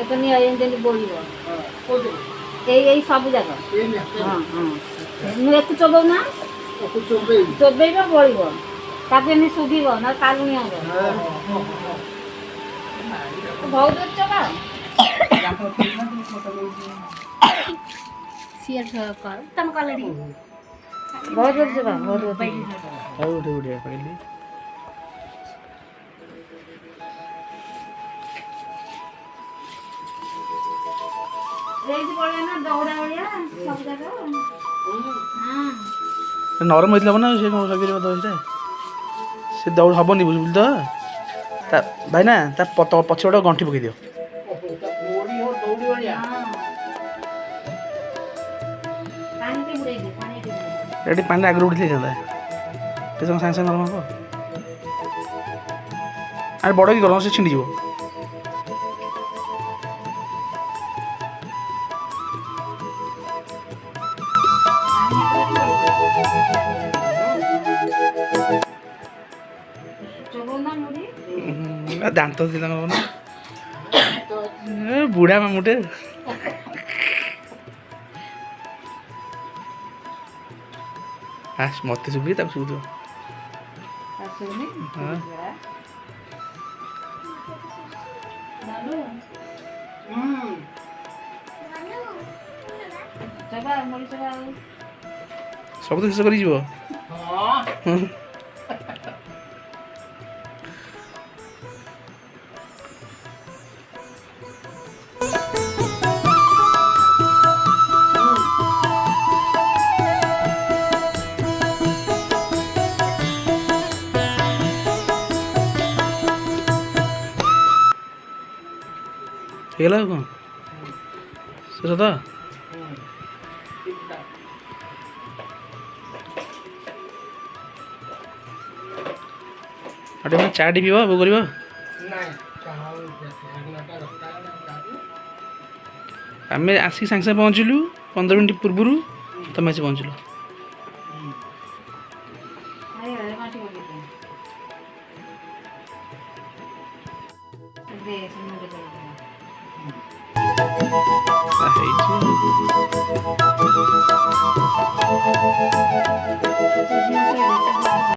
तो नहीं आए जल्दी बोलिबो এই সব জায়গা হ্যাঁ হ্যাঁ ମୁଁ একটু চোবো না চোবেইব বলিব তাকে আমি শুধিব না কালুনি হব ବହୁତ ଚୋବା ସିଏ କର ତମ କଲେଡ଼ି ବହୁତ ଚୋବା ବହୁତ ଆଉ ଉଠେ ଉଠେ କହିଲି ଏଇଠି ପଳେଇ ନା ଦୌଡ଼ା ଭଳିଆ ସବୁ ଜାଗା ନରମ ହେଇଥିଲା ନା ସେ କ'ଣ ଜଗିବ ଦହିଟା ସେ ଦୌଡ଼ ହବନି ବୁଝିଲି ତ ତା ଭାଇନା ତା ପଛ ଗୋଟେ ଗଣ୍ଠି ପକେଇ ଦିଅ ଏଠି ପାଣି ଆଗରୁ ଉଠିଥିଲେ ଯାଇଥାନ୍ତା ସେ ସାଙ୍ଗେ ସାଙ୍ଗେ ନରମ ହବ ଆରେ ବଡ଼ କି ଗରମ ସେ ଛିଣ୍ଡିଯିବ ଦାନ୍ତ ଥିଲା ନା ବୁଢ଼ା ମାମୁଟେ ମତେ ଶୁଭି ତାକୁ ଶୁଭୁଥିବ ସବୁ ତ ଶେଷ କରିଯିବ ହେଇଗଲା ଆଉ କ'ଣ ଶେଷ ତ ଆଉ ଟିକେ ଚା ଟି ପିଇବ ବୋଉ କରିବ ଆମେ ଆସିକି ସାଙ୍ଗେ ସାଙ୍ଗେ ପହଞ୍ଚିଲୁ 15 ମିନିଟ୍ ପୂର୍ବରୁ ତମେ ଆସି ପହଞ୍ଚିଲ ହେଇଛି